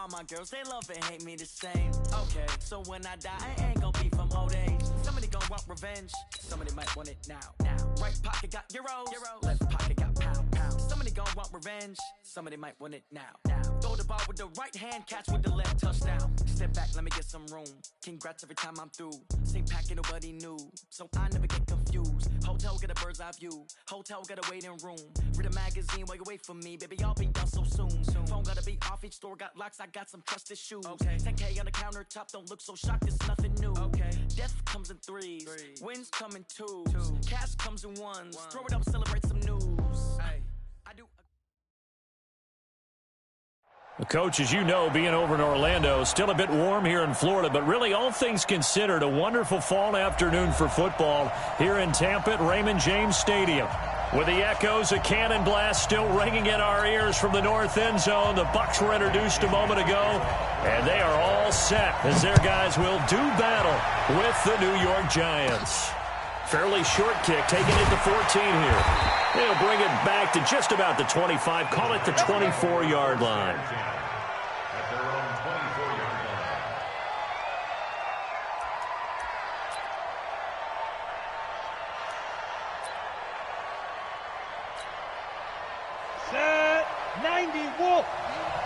All my girls, they love and hate me the same. Okay, so when I die, I ain't gonna be from old age. Somebody gonna want revenge. Somebody might want it now. Right pocket got euros. Left pocket got pound. Somebody gonna want revenge. Somebody might want it now. Throw the ball with the right hand, catch with the left, touchdown. Step back, let me get some room. Congrats every time I'm through. Same packet, nobody knew, so I never get confused. Hotel get a bird's eye view. Hotel got a waiting room. Read a magazine while you wait for me, baby. I'll be done so soon. Phone gotta be off, each store got locks. I got some trusted shoes. 10K on the countertop, don't look so shocked. It's nothing new. Death comes in threes. Wins come in twos. Cash comes in ones. Throw it up, celebrate some news. I do. Coach, as you know, being over in Orlando, still a bit warm here in Florida, but really all things considered, a wonderful fall afternoon for football here in Tampa at Raymond James Stadium. With the echoes of cannon blast still ringing in our ears from the north end zone, the Bucs were introduced a moment ago, and they are all set as their guys will do battle with the New York Giants. Fairly short kick, taking it to 14 here. They'll bring it back to just about the 25, call it the 24-yard line. At their own 24-yard line. Set, 90, Wolf.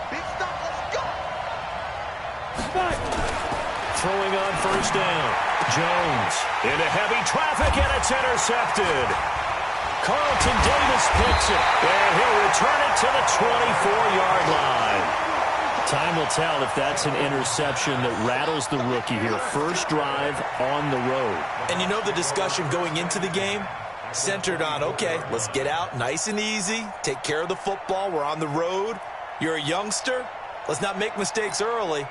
Big stop, let's go. Throwing on first down. Jones into heavy traffic, and it's intercepted. Carlton Davis picks it, and he'll return it to the 24-yard line. Time will tell if that's an interception that rattles the rookie here. First drive on the road. And you know the discussion going into the game? Centered on, okay, let's get out nice and easy, take care of the football, we're on the road. You're a youngster, let's not make mistakes early.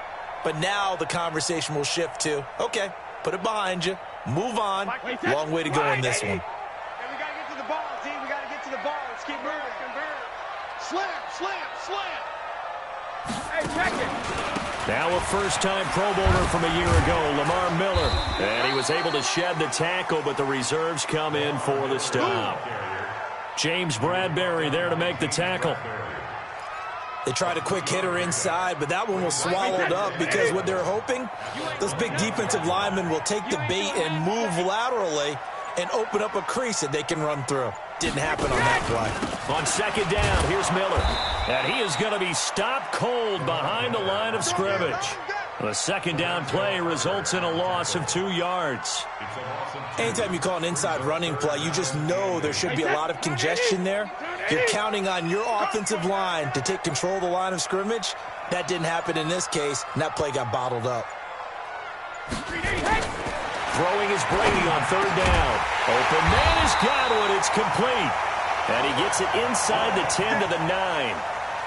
But now the conversation will shift to, okay, put it behind you, move on. Long way to go in this one. Hey, we got to get to the ball, team. We got to get to the ball. Let's keep moving. Slam. Hey, check it. Now a first-time Pro Bowler from a year ago, Lamar Miller. And he was able to shed the tackle, but the reserves come in for the stop. James Bradbury there to make the tackle. They tried a quick hitter inside, but that one was swallowed up because what they're hoping, those big defensive linemen will take the bait and move laterally and open up a crease that they can run through. Didn't happen on that play. On second down, here's Miller. And he is going to be stopped cold behind the line of scrimmage. The second down play results in a loss of 2 yards. Anytime you call an inside running play, you just know there should be a lot of congestion there. You're counting on your offensive line to take control of the line of scrimmage. That didn't happen in this case, and that play got bottled up. Throwing is Brady on third down. Open man is Godwin. It's complete. And he gets it inside the 10 to the 9.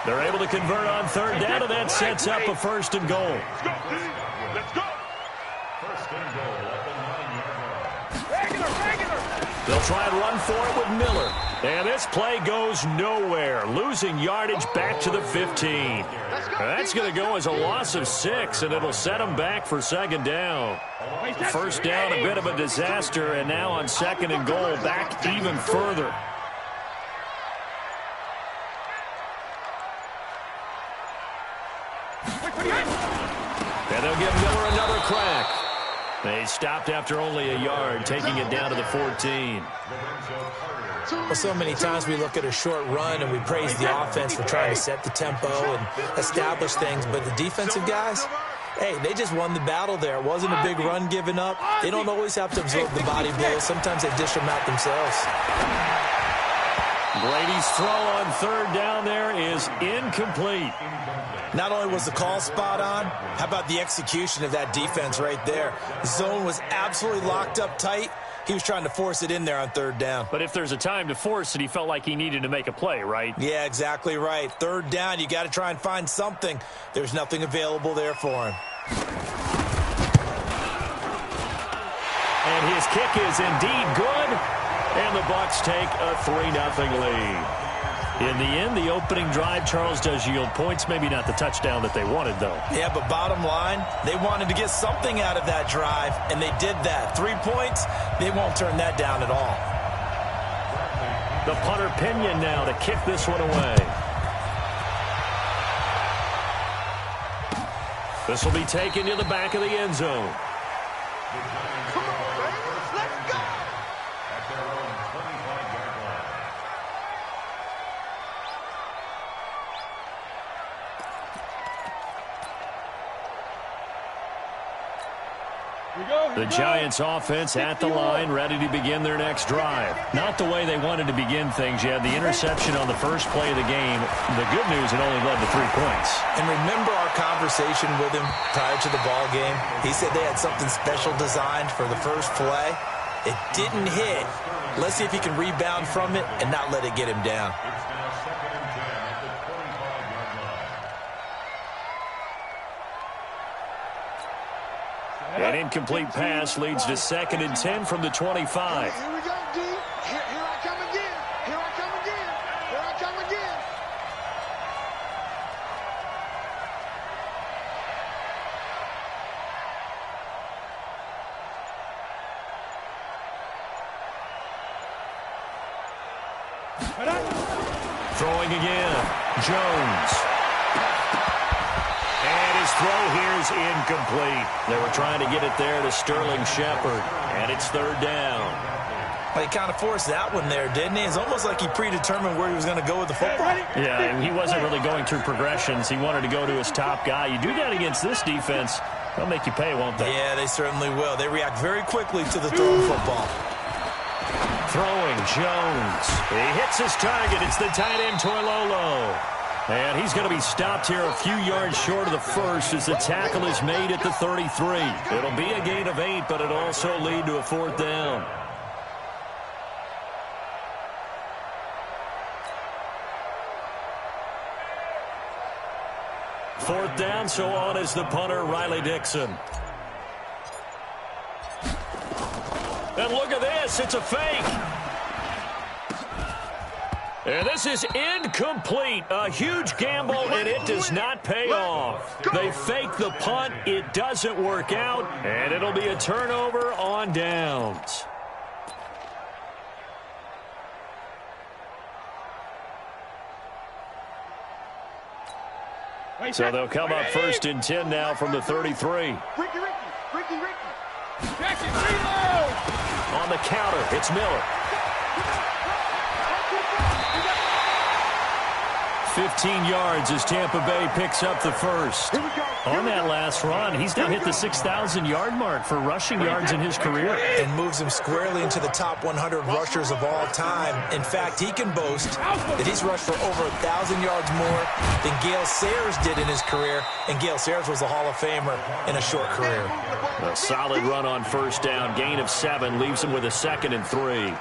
They're able to convert on third down, and that sets up a first and goal. Let's go. First and goal at the 9-yard line. Regular. They'll try and run for it with Miller. And this play goes nowhere, losing yardage back to the 15. That's going to go as a loss of 6, and it'll set them back for second down. First down, a bit of a disaster, and now on second and goal, back even further. And they'll give Miller another crack. They stopped after only a yard, taking it down to the 14. Well, so many times we look at a short run and we praise the offense for trying to set the tempo and establish things, but the defensive guys, hey, they just won the battle there. It wasn't a big run given up. They don't always have to absorb the body blows. Sometimes they dish them out themselves. Brady's throw on third down there is incomplete. Not only was the call spot on, how about the execution of that defense right there? The zone was absolutely locked up tight. He was trying to force it in there on third down. But if there's a time to force it, he felt like he needed to make a play, right? Yeah, exactly right. Third down, you got to try and find something. There's nothing available there for him. And his kick is indeed good. And the Bucs take a 3-0 lead. In the end, the opening drive, Charles, does yield points. Maybe not the touchdown that they wanted, though. Yeah, but bottom line, they wanted to get something out of that drive, and they did that. 3 points, they won't turn that down at all. The punter Pinion now to kick this one away. This will be taken to the back of the end zone. Come on, baby. Let's go. At their own 25-yard line. The Giants offense at the line, ready to begin their next drive. Not the way they wanted to begin things. You had the interception on the first play of the game. The good news, it only led to 3 points. And remember our conversation with him prior to the ball game? He said they had something special designed for the first play. It didn't hit. Let's see if he can rebound from it and not let it get him down. It's now 2nd and 10 at the 25-yard line. An incomplete pass leads to 2nd and 10 from the 25. Here we go, D. Here I come again. Here I come again. Here I come again. Throwing again. Jones. And his throw here is incomplete. They were trying to get it there to Sterling Shepard. And it's 3rd down. Well, he kind of forced that one there, didn't he? It's almost like he predetermined where he was going to go with the football. Yeah, and he wasn't really going through progressions. He wanted to go to his top guy. You do that against this defense, they'll make you pay, won't they? Yeah, they certainly will. They react very quickly to the thrown football. Throwing, Jones. He hits his target. It's the tight end, Toilolo. And he's going to be stopped here a few yards short of the first as the tackle is made at the 33. It'll be a gain of 8, but it'll also lead to a 4th down. Fourth down, so on is the punter, Riley Dixon. And look at this, it's a fake. And this is incomplete. A huge gamble, and it does not pay off. They fake the punt, it doesn't work out, and it'll be a turnover on downs. So they'll come up 1st and 10 now from the 33. Ricky. Jackson, reload! On the counter, it's Miller. 15 yards as Tampa Bay picks up the first. On that last run, he's now hit the 6,000-yard mark for rushing yards in his career. And moves him squarely into the top 100 rushers of all time. In fact, he can boast that he's rushed for over 1,000 yards more than Gale Sayers did in his career. And Gale Sayers was a Hall of Famer in a short career. A solid run on 1st down. Gain of 7 leaves him with a 2nd and 3.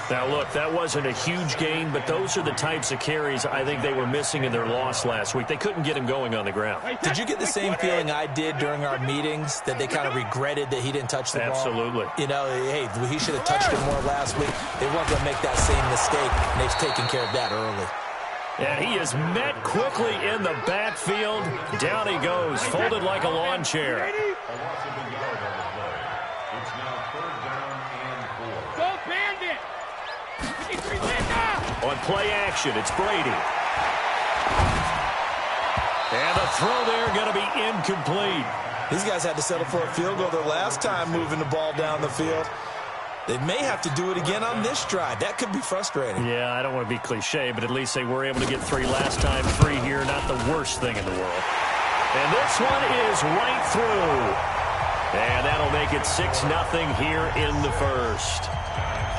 Now, look, that wasn't a huge gain, but those are the types of carries I think they were missing in their loss last week. They couldn't get him going on the ground. Did you get the same feeling I did during our meetings, that they kind of regretted that he didn't touch the ball? Absolutely. You know, hey, he should have touched it more last week. They weren't going to make that same mistake, and they've taken care of that early. And he is met quickly in the backfield. Down he goes, folded like a lawn chair. A loss of a yard on the play. It's now 3rd down and 4. Go Bandit! On play action, it's Brady. And the throw there going to be incomplete. These guys had to settle for a field goal their last time moving the ball down the field. They may have to do it again on this drive. That could be frustrating. Yeah, I don't want to be cliche, but at least they were able to get 3 last time free here. Not the worst thing in the world. And this one is right through. And that'll make it 6-0 here in the first.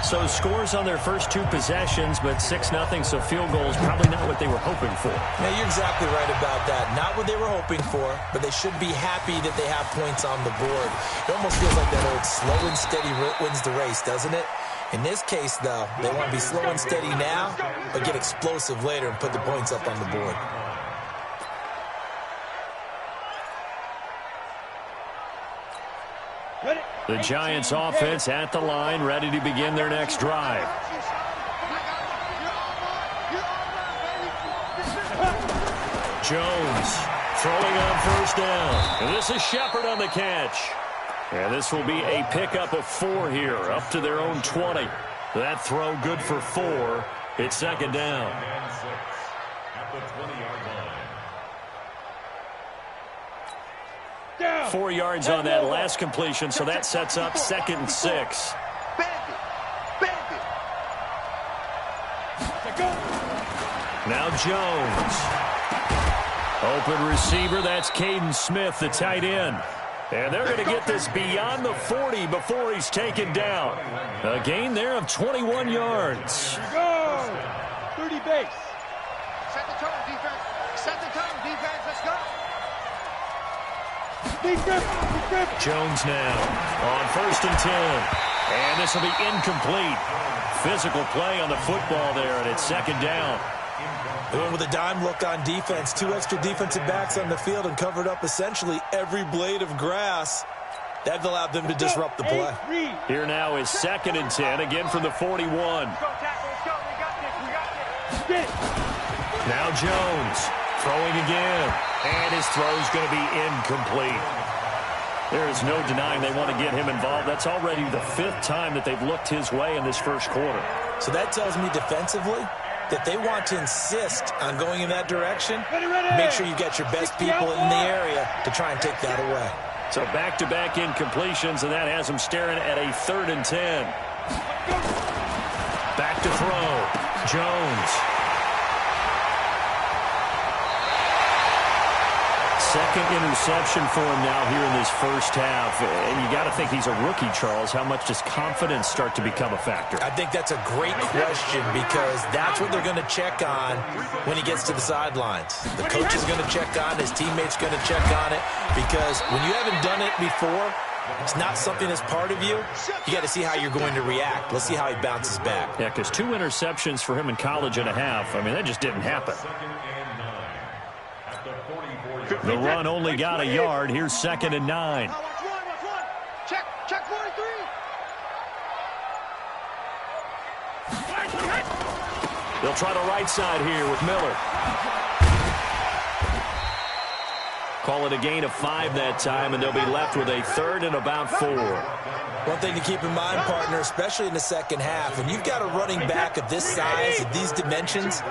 So scores on their first 2 possessions, but 6-0, so field goals probably not what they were hoping for. Yeah, you're exactly right about that. Not what they were hoping for, but they should be happy that they have points on the board. It almost feels like that old slow and steady wins the race, doesn't it? In this case, though, they want to be slow and steady now, but get explosive later and put the points up on the board. The Giants offense at the line, ready to begin their next drive. Jones throwing on 1st down. And this is Shepard on the catch. And this will be a pickup of 4 here, up to their own 20. That throw good for 4. It's 2nd down. And 6 at the 20-yard line. 4 yards on that last completion, so that sets up 2nd and 6. Now Jones. Open receiver, that's Caden Smith, the tight end. And they're going to get this beyond the 40 before he's taken down. A gain there of 21 yards. Here we go. 30 base. Set the tone, defense. Set the tone, defense. Let's go. Jones now on 1st and 10. And this will be incomplete. Physical play on the football there, and it's 2nd down. Going with a dime look on defense. 2 extra defensive backs on the field and covered up essentially every blade of grass. That allowed them to disrupt the play. Here now is 2nd and 10, again from the 41. Now Jones throwing again, and his throw's going to be incomplete. There is no denying they want to get him involved. That's already the 5th time that they've looked his way in this first quarter. So that tells me defensively that they want to insist on going in that direction. Make sure you get your best people in the area to try and take that away. So back-to-back incompletions, and that has them staring at a 3rd and 10. Back to throw. Jones. 2nd interception for him now here in this first half. And you got to think he's a rookie, Charles. How much does confidence start to become a factor? I think that's a great question because that's what they're going to check on when he gets to the sidelines. The coach is going to check on, his teammates going to check on it, because when you haven't done it before, it's not something that's part of you. You got to see how you're going to react. Let's see how he bounces back. Yeah, because 2 interceptions for him in college and a half. I mean, that just didn't happen. The run only got a yard. Here's 2nd and 9. Check 43. They'll try the right side here with Miller. Call it a gain of 5 that time, and they'll be left with a 3rd and about 4. One thing to keep in mind, partner, especially in the second half, when you've got a running back of this size, of these dimensions,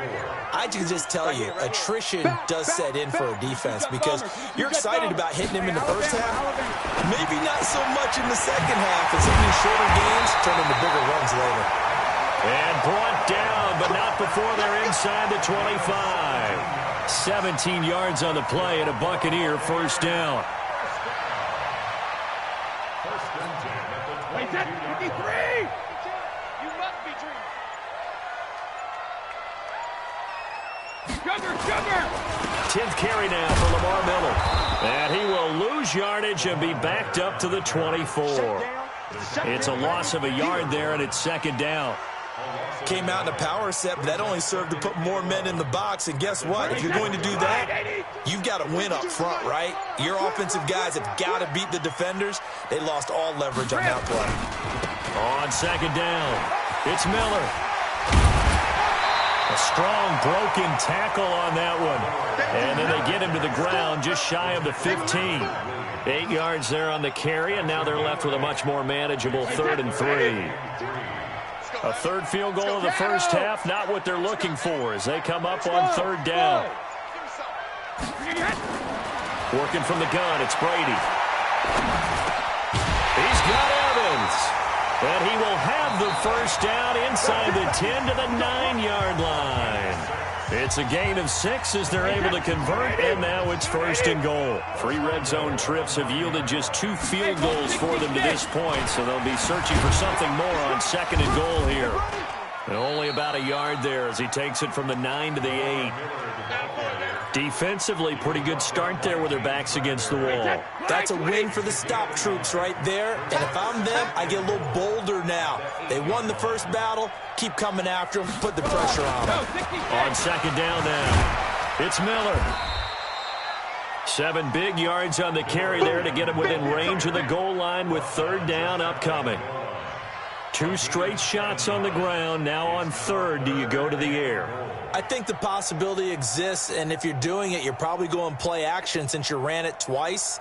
I can just tell you, attrition does set in for a defense because you're excited about hitting him in the first half. Maybe not so much in the second half as some of these shorter games turn into bigger runs later. And brought down, but not before they're inside the 25. 17 yards on the play and a Buccaneer first down. Wait, that's 53! You must be dreaming. Sugar! 10th carry now for Lamar Miller. And he will lose yardage and be backed up to the 24. It's a loss of a yard there, and it's 2nd down. Came out in a power set, but that only served to put more men in the box. And guess what? If you're going to do that, you've got to win up front, right? Your offensive guys have got to beat the defenders. They lost all leverage on that play. On 2nd down, it's Miller. A strong broken tackle on that one. And then they get him to the ground just shy of the 15. 8 yards there on the carry, and now they're left with a much more manageable 3rd and 3. A 3rd field goal of the first half, not what they're looking for as they come up on 3rd down. Working from the gun, it's Brady. He's got Evans. And he will have the first down inside the 10 to the 9-yard line. It's a gain of 6 as they're able to convert, and now it's 1st and goal. 3 red zone trips have yielded just 2 field goals for them to this point, so they'll be searching for something more on 2nd and goal here. And only about a yard there as he takes it from the 9 to the 8. Defensively, pretty good start there with their backs against the wall. That's a win for the stop troops right there. And if I'm them, I get a little bolder now. They won the first battle. Keep coming after them. Put the pressure on them. On 2nd down now, it's Miller. 7 big yards on the carry there to get him within range of the goal line with 3rd down upcoming. 2 straight shots on the ground. Now on 3rd, do you go to the air? I think the possibility exists, and if you're doing it, you're probably going play action since you ran it twice.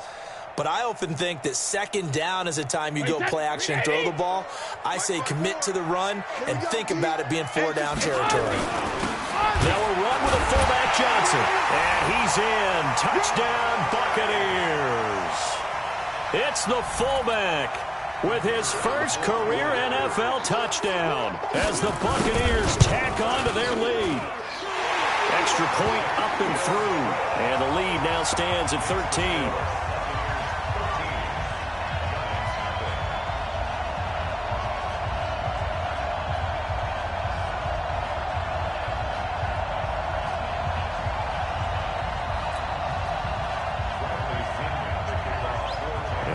But I often think that 2nd down is the time you go play action and throw the ball. I say commit to the run and think about it being 4-down territory. Now a run with a fullback Johnson. And he's in. Touchdown, Buccaneers. It's the fullback with his first career NFL touchdown as the Buccaneers tack on to their lead. Extra point up and through, and the lead now stands at 13.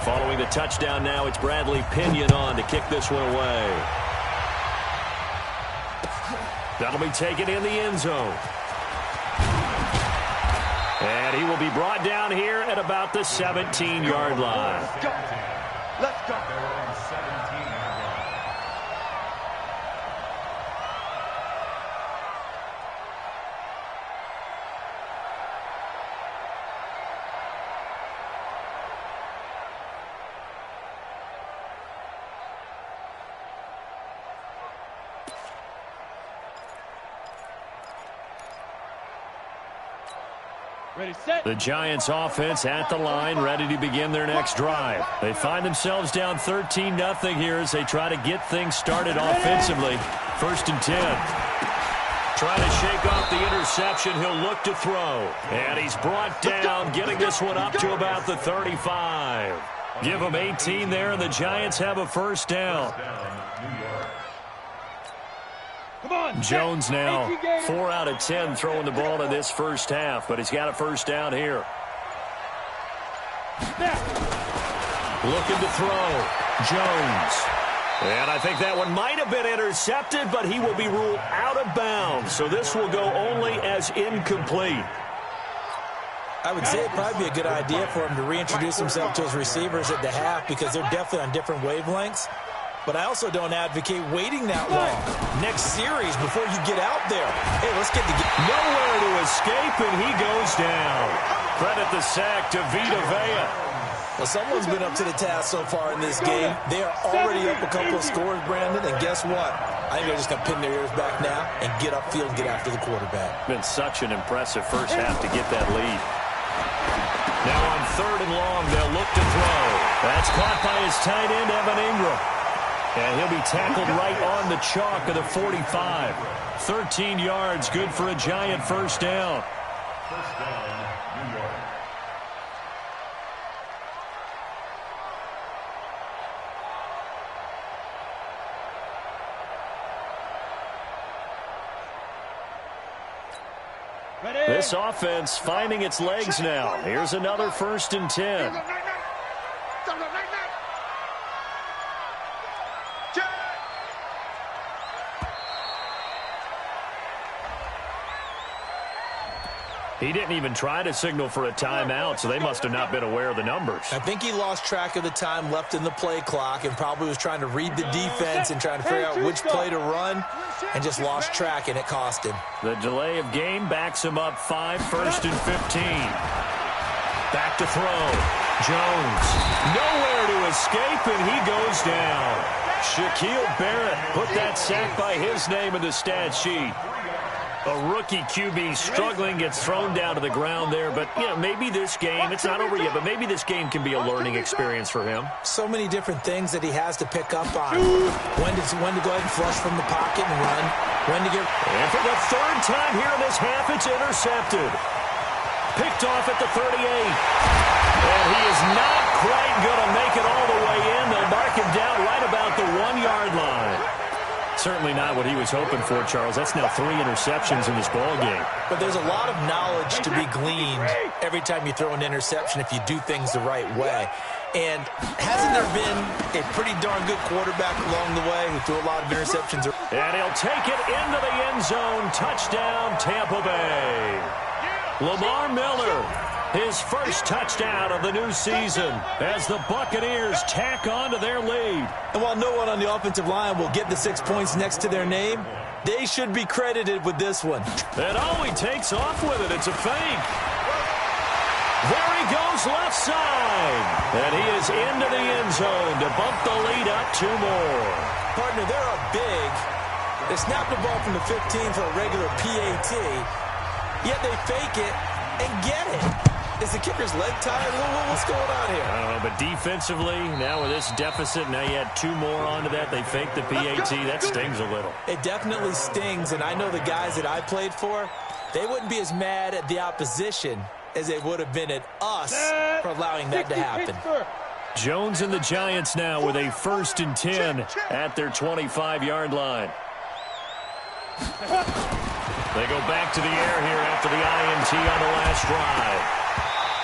Following the touchdown now, it's Bradley Pinion on to kick this one away. That'll be taken in the end zone. And he will be brought down here at about the 17-yard line. Let's go. Let's go. The Giants offense at the line, ready to begin their next drive. They find themselves down 13-0 here as they try to get things started offensively. 1st and 10. Trying to shake off the interception. He'll look to throw. And he's brought down, getting this one up to about the 35. Give him 18 there, and the Giants have a first down. Jones now 4 out of 10 throwing the ball in this first half, but he's got a first down here. Looking to throw. Jones. And I think that one might have been intercepted, but he will be ruled out of bounds. So this will go only as incomplete. I would say it'd probably be a good idea for him to reintroduce himself to his receivers at the half because they're definitely on different wavelengths. But I also don't advocate waiting that long. Next series before you get out there. Hey, let's get nowhere to escape, and he goes down. Credit the sack to Vita Vea. Well, someone's been up to the task so far in this game. They are already up a couple of scores, Brandon, and guess what? I think they're just going to pin their ears back now and get upfield and get after the quarterback. Been such an impressive first half to get that lead. Now on 3rd and long, they'll look to throw. That's caught by his tight end, Evan Ingram. And he'll be tackled right on the chalk of the 45. 13 yards, good for a Giant first down. First down, New York. This offense finding its legs now. Here's another 1st and 10. He didn't even try to signal for a timeout, so they must have not been aware of the numbers. I think he lost track of the time left in the play clock and probably was trying to read the defense and trying to figure out which play to run and just lost track, and it cost him. The delay of game backs him up 5, 1st and 15. Back to throw. Jones. Nowhere to escape, and he goes down. Shaquille Barrett put that sack by his name in the stat sheet. A rookie QB struggling, gets thrown down to the ground there. But, you know, maybe this game, it's not over yet, but maybe this game can be a learning experience for him. So many different things that he has to pick up on. When to go ahead and flush from the pocket and run. When to get... And for the 3rd time here in this half, it's intercepted. Picked off at the 38. And he is not quite going to make it all the way in. They'll mark him down right about the 1-yard line. Certainly not what he was hoping for, Charles. That's now 3 interceptions in this ball game. But there's a lot of knowledge to be gleaned every time you throw an interception if you do things the right way. And hasn't there been a pretty darn good quarterback along the way who threw a lot of interceptions? And he'll take it into the end zone. Touchdown, Tampa Bay. Lamar Miller, his first touchdown of the new season as the Buccaneers tack on to their lead. And while no one on the offensive line will get the 6 points next to their name, they should be credited with this one. And oh, he takes off with it. It's a fake. There he goes left side. And he is into the end zone to bump the lead up 2 more. Partner, they're up big. They snap the ball from the 15 for a regular PAT, yet they fake it and get it. Is the kicker's leg tired? What's going on here? I don't know, but defensively, now with this deficit, now you add 2 more onto that. They fake the PAT. That stings a little. It definitely stings, and I know the guys that I played for, they wouldn't be as mad at the opposition as they would have been at us for allowing that to happen. Jones and the Giants now with a 1st and 10 at their 25-yard line. They go back to the air here after the INT on the last drive.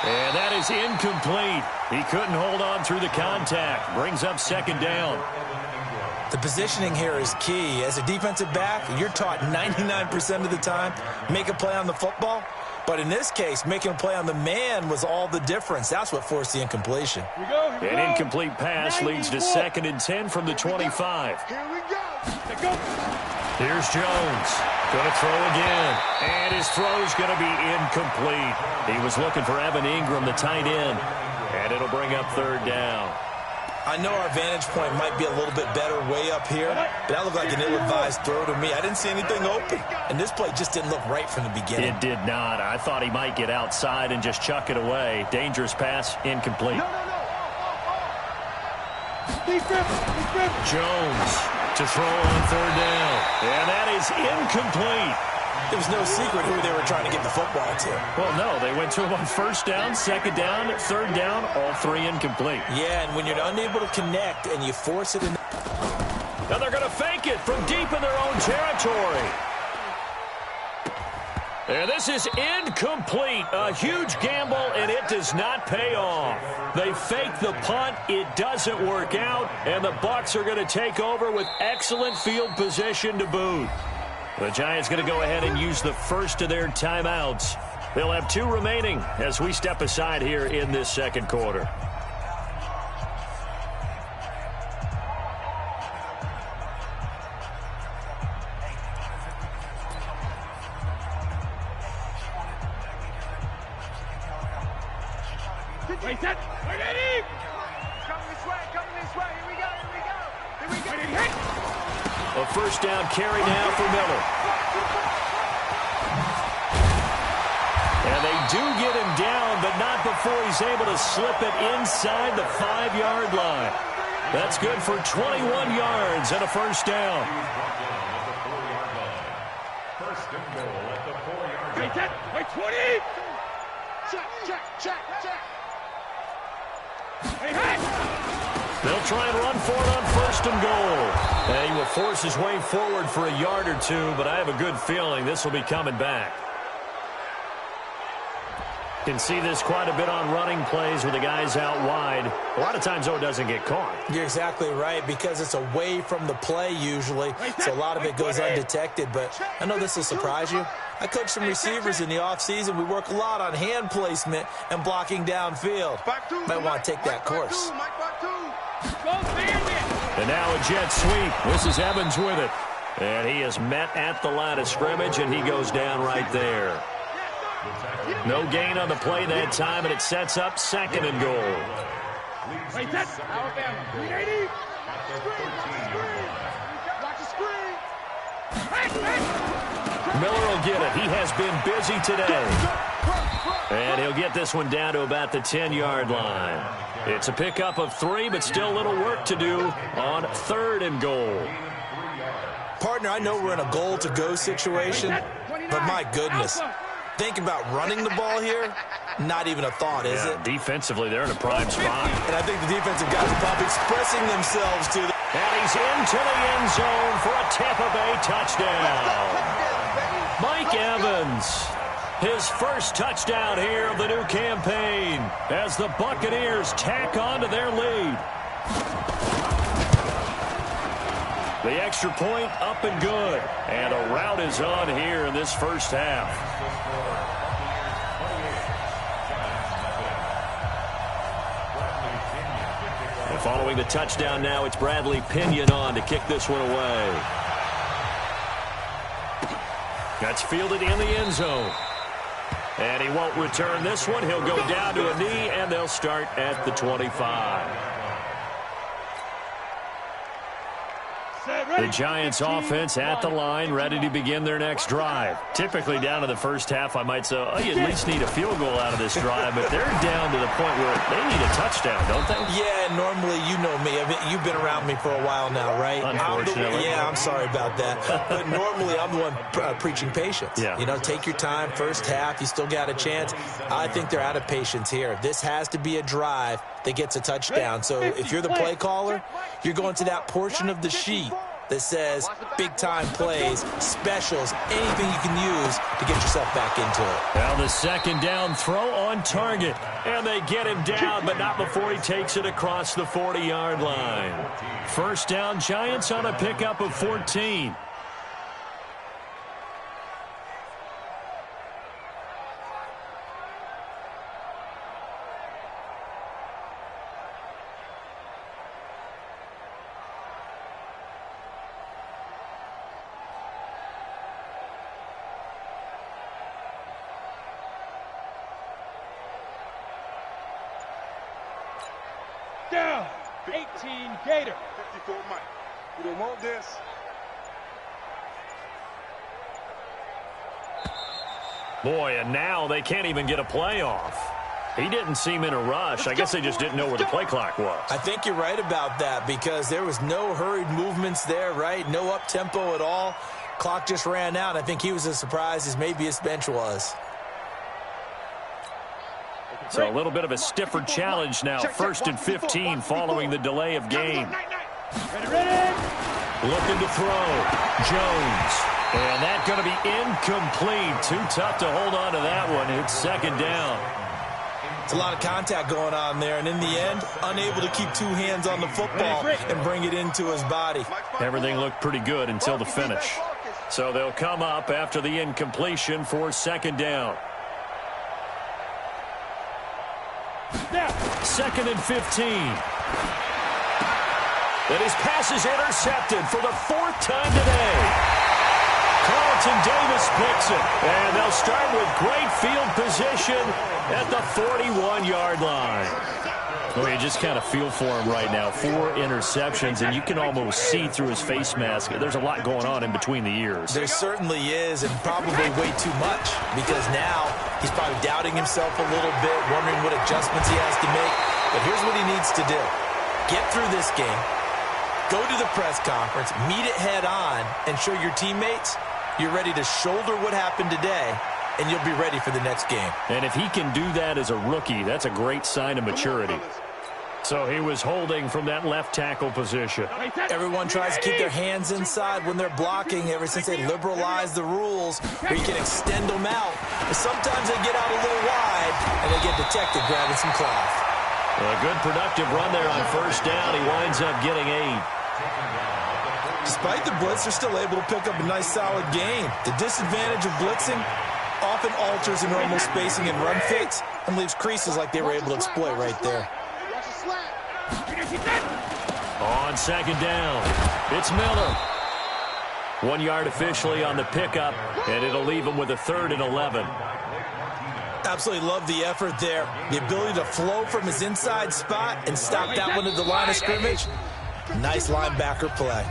And that is incomplete. He couldn't hold on through the contact. Brings up 2nd down. The positioning here is key. As a defensive back, you're taught 99% of the time, make a play on the football. But in this case, making a play on the man was all the difference. That's what forced the incompletion. An incomplete pass leads to 2nd and 10 from the 25. Here we go. Here's Jones. Going to throw again. And his throw's going to be incomplete. He was looking for Evan Ingram, the tight end. And it'll bring up 3rd down. I know our vantage point might be a little bit better way up here, but that looked like an ill-advised throw to me. I didn't see anything open, and this play just didn't look right from the beginning. It did not. I thought he might get outside and just chuck it away. Dangerous pass, incomplete. Jones to throw on 3rd down, and that is incomplete. There was no secret who they were trying to get the football to. Well, no, they went to him on 1st down, 2nd down, 3rd down, all 3 incomplete. Yeah, and when you're unable to connect and you force it in. Now they're going to fake it from deep in their own territory. And this is incomplete. A huge gamble, and it does not pay off. They fake the punt. It doesn't work out, and the Bucs are going to take over with excellent field position to boot. The Giants going to go ahead and use the first of their timeouts. They'll have 2 remaining as we step aside here in this 2nd quarter. Wait, set. Wait, ready. Coming this way. Here we go. A 1st down carry now for Miller. And they do get him down, but not before he's able to slip it inside the 5-yard line. That's good for 21 yards and a 1st down. 1st and goal at the 4-yard line. Wait, set. Wait, 20. Check. They'll try and run for it on 1st and goal. And he will force his way forward for a yard or 2, but I have a good feeling this will be coming back. Can see this quite a bit on running plays with the guys out wide. A lot of times, though, it doesn't get caught. You're exactly right, because it's away from the play usually, so a lot of it goes undetected. But I know this will surprise you. I coach some receivers in the offseason. We work a lot on hand placement and blocking downfield. Might want to take that course. And now a jet sweep. This is Evans with it. And he is met at the line of scrimmage, and he goes down right there. No gain on the play that time, and it sets up 2nd and goal. Wait, that's Alabama. 380. Watch the screen. Miller will get it. He has been busy today. And he'll get this one down to about the 10-yard line. It's a pickup of 3, but still a little work to do on 3rd and goal. Partner, I know we're in a goal-to-go situation, but my goodness. Think about running the ball here, not even a thought, is it? Defensively, they're in a prime spot. And I think the defensive guys are probably expressing themselves to them. And he's into the end zone for a Tampa Bay touchdown. Mike Evans, his first touchdown here of the new campaign as the Buccaneers tack on to their lead. The extra point up and good. And a rout is on here in this first half. And following the touchdown now, it's Bradley Pinion on to kick this one away. That's fielded in the end zone. And he won't return this one. He'll go down to a knee, and they'll start at the 25. The Giants offense at the line, ready to begin their next drive. Typically down to the first half, I might say, oh, you at least need a field goal out of this drive, but they're down to the point where they need a touchdown, don't they? Yeah, normally, you know me. I mean, you've been around me for a while now, right? Unfortunately. I'm sorry about that. But normally, I'm the one preaching patience. Yeah. You know, take your time, first half, you still got a chance. I think they're out of patience here. This has to be a drive that gets a touchdown. So if you're the play caller, you're going to that portion of the sheet that says big-time plays, specials, anything you can use to get yourself back into it. Well, the second down throw on target. And they get him down, but not before he takes it across the 40-yard line. First down, Giants on a pickup of 14. Down. 18 Gator. 54 Mike. We don't want this. Boy, and now they can't even get a play off. He didn't seem in a rush. I guess they just didn't know where the play clock was. I think you're right about that because there was no hurried movements there, right? No up-tempo at all. Clock just ran out. I think he was as surprised as maybe his bench was. So a little bit of a stiffer challenge now. First and 15 following the delay of game. Looking to throw. Jones. And that's going to be incomplete. Too tough to hold on to that one. It's second down. It's a lot of contact going on there, and in the end, unable to keep two hands on the football and bring it into his body. Everything looked pretty good until the finish. So they'll come up after the incompletion for second down. Second and 15. And his pass is intercepted for the fourth time today. Carlton Davis picks it. And they'll start with great field position at the 41-yard line. Well, you just kind of feel for him right now. 4 interceptions, and you can almost see through his face mask. There's a lot going on in between the ears. There certainly is, and probably way too much, because now he's probably doubting himself a little bit, wondering what adjustments he has to make. But here's what he needs to do. Get through this game, go to the press conference, meet it head on, and show your teammates you're ready to shoulder what happened today, and you'll be ready for the next game. And if he can do that as a rookie, that's a great sign of maturity. So he was holding from that left tackle position. Everyone tries to keep their hands inside when they're blocking ever since they liberalized the rules where you can extend them out. But sometimes they get out a little wide, and they get detected grabbing some cloth. Well, a good productive run there on first down. He winds up getting 8. Despite the blitz, they're still able to pick up a nice, solid gain. The disadvantage of blitzing often alters the normal spacing and run fits and leaves creases like they were able to exploit right there. On second down, it's Miller. 1 yard officially on the pickup, and it'll leave him with a 3rd and 11. Absolutely love the effort there. The ability to flow from his inside spot and stop that one at the line of scrimmage. Nice linebacker play.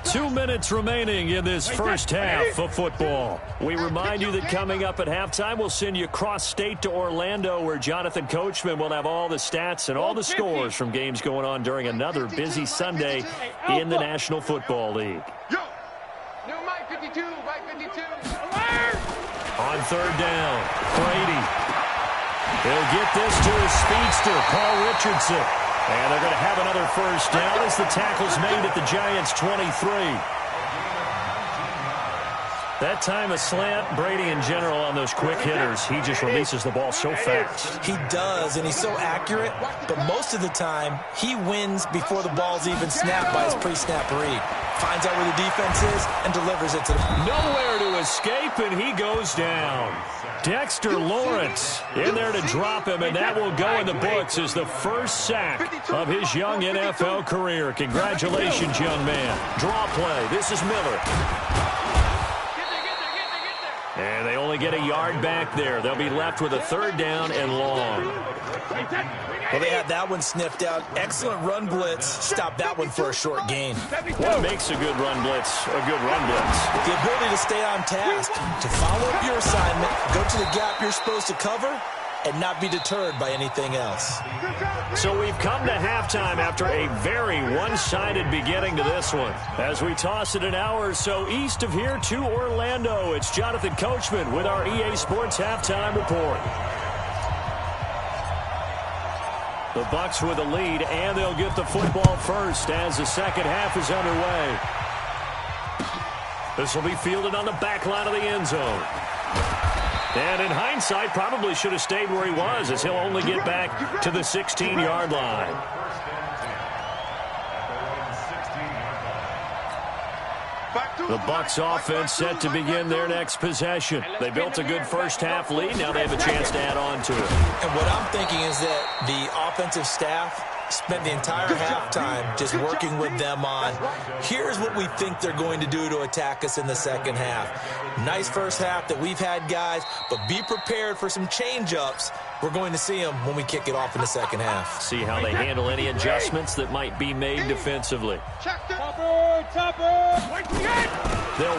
2 minutes remaining in this first half of football. We remind you that coming up at halftime, we'll send you cross-state to Orlando, where Jonathan Coachman will have all the stats and all the scores from games going on during another busy Sunday in the National Football League. New Mike 52, Mike 52. On third down, Brady. He'll get this to his speedster, Paul Richardson. And they're going to have another first down as the tackle's made at the Giants' 23. That time a slant, Brady in general on those quick hitters, he just releases the ball so fast. He does, and he's so accurate, but most of the time, he wins before the ball's even snapped by his pre-snap read. Finds out where the defense is and delivers it to them. Nowhere to escape, and he goes down. Dexter Lawrence in there to drop him, and that will go in the books as the first sack of his young NFL career. Congratulations, young man. Draw play. This is Miller. And they only get a yard back there. They'll be left with a 3rd down and long. Well, they had that one sniffed out. Excellent run blitz. Stop that one for a short gain. What makes a good run blitz a good run blitz? The ability to stay on task, to follow up your assignment, go to the gap you're supposed to cover, and not be deterred by anything else. So we've come to halftime after a very one-sided beginning to this one. As we toss it an hour or so east of here to Orlando, it's Jonathan Coachman with our EA Sports Halftime Report. The Bucs with a lead, and they'll get the football first as the second half is underway. This will be fielded on the back line of the end zone. And in hindsight, probably should have stayed where he was, as he'll only get back to the 16-yard line. The Bucs offense set to begin their next possession. They built a good first-half lead. Now they have a chance to add on to it. And what I'm thinking is that the offensive staff spent the entire halftime just working with them on, here's what we think they're going to do to attack us in the second half. Nice first half that we've had, guys, but be prepared for some change-ups. We're going to see them when we kick it off in the second half. See how they handle any adjustments that might be made defensively. They'll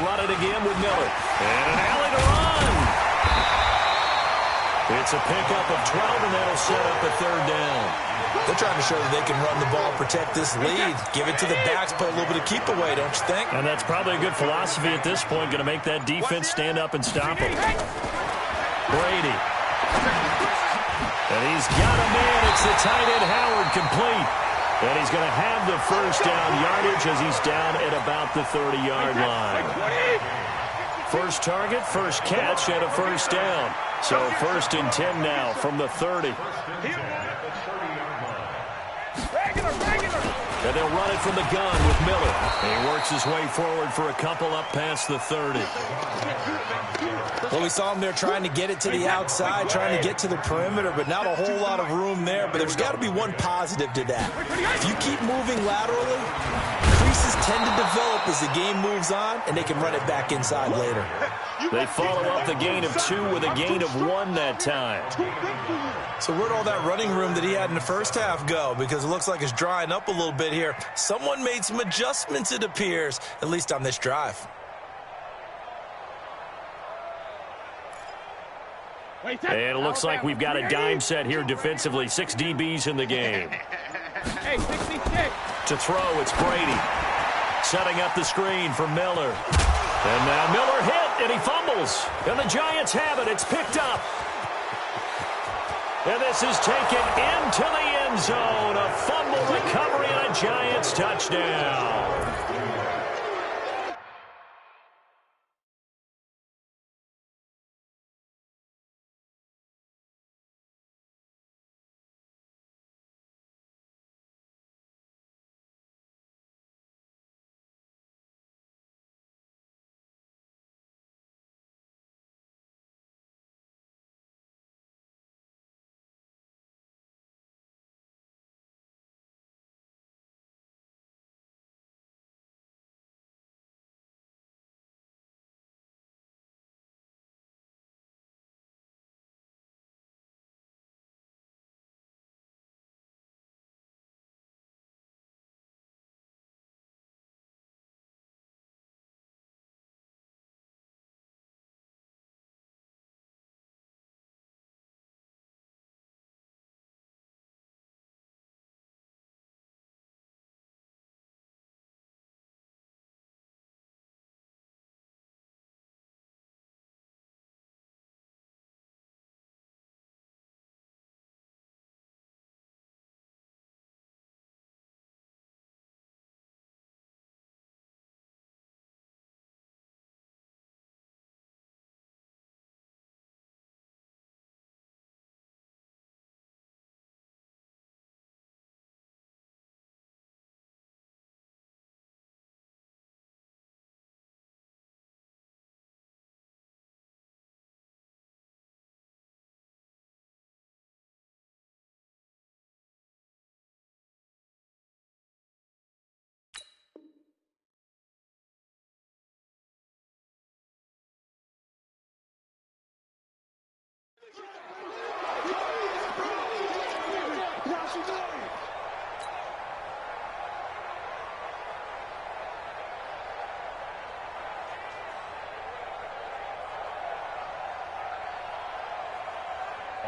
run it again with Miller. And an alley to run. It's a pickup of 12, and that'll set up a third down. They're trying to show that they can run the ball, protect this lead, give it to the backs, play a little bit of keep away, don't you think? And that's probably a good philosophy at this point, going to make that defense stand up and stop him. Brady. And he's got a man. It's the tight end, Howard, complete. And he's going to have the first down yardage as he's down at about the 30-yard line. First target, first catch, and a first down. So 1st and 10 now from the 30. And they'll run it from the gun with Miller. And he works his way forward for a couple up past the 30. Well, we saw him there trying to get it to the outside, trying to get to the perimeter, but not a whole lot of room there. But there's got to be one positive to that. If you keep moving laterally, creases tend to develop as the game moves on, and they can run it back inside later. They follow up the gain of 2 with a gain of 1 that time. So where'd all that running room that he had in the first half go? Because it looks like it's drying up a little bit here. Someone made some adjustments, it appears, at least on this drive. And it looks like we've got a dime set here defensively. 6 DBs in the game. To throw, it's Brady. Setting up the screen for Miller. And now Miller hit, and he fumbles. And the Giants have it. It's picked up. And this is taken into the end zone. A fumble recovery and a Giants touchdown.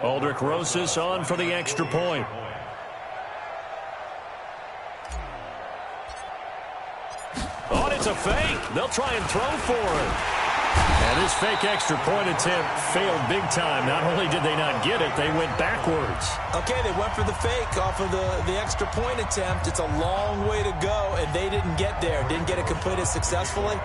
Aldrich Rosas on for the extra point. Oh, and it's a fake. They'll try and throw for it. And this fake extra point attempt failed big time. Not only did they not get it, they went backwards. Okay, they went for the fake off of the extra point attempt. It's a long way to go, and they didn't get there. Didn't get it completed successfully.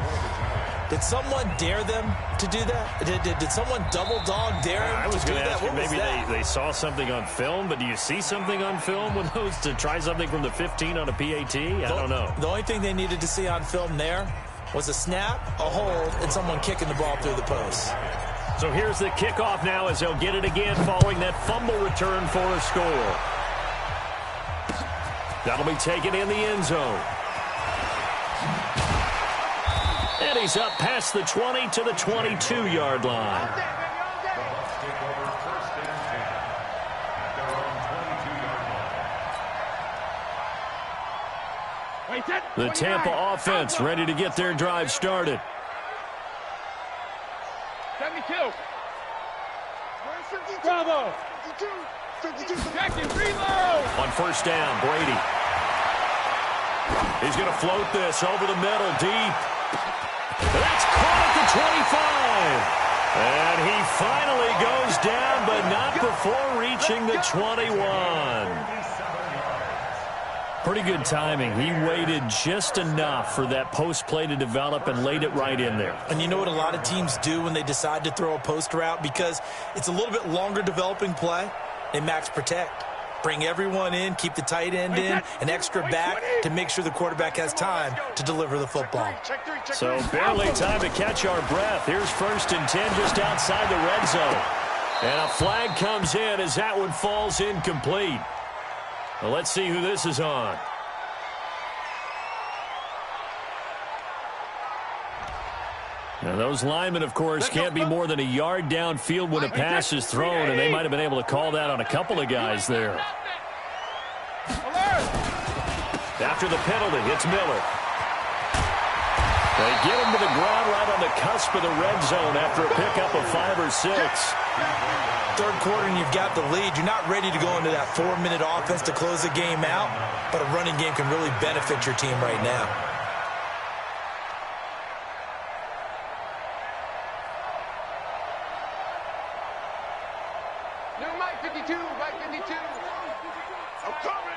Did someone dare them to do that? Did someone double dog dare them I was to do going to that? ask you, What was maybe that? they saw something on film, but do you see something on film with those to try something from the 15 on a PAT? I don't know. The only thing they needed to see on film there was a snap, a hold, and someone kicking the ball through the post. So here's the kickoff now as they'll get it again following that fumble return for a score. That'll be taken in the end zone. And he's up past the 20 to the 22-yard line. The Tampa offense ready to get their drive started. 72. Bravo. 52. Jackson, reload. On first down, Brady. He's going to float this over the middle, deep. That's caught at the 25. And he finally goes down, but not before reaching the 21. Pretty good timing. He waited just enough for that post play to develop and laid it right in there. And you know what a lot of teams do when they decide to throw a post route? Because it's a little bit longer developing play. They max protect. Bring everyone in, keep the tight end in, an extra back to make sure the quarterback has time to deliver the football. So barely time to catch our breath. Here's 1st and 10 just outside the red zone. And a flag comes in as that one falls incomplete. Well, let's see who this is on. Now, those linemen, of course, can't be more than a yard downfield when a pass is thrown, and they might have been able to call that on a couple of guys there. After the penalty, it's Miller. They get him to the ground right on the cusp of the red zone after a pickup of 5 or 6. Third quarter and you've got the lead. You're not ready to go into that 4-minute offense to close the game out, but a running game can really benefit your team right now. New Mike 52, Mike 52. I'm coming.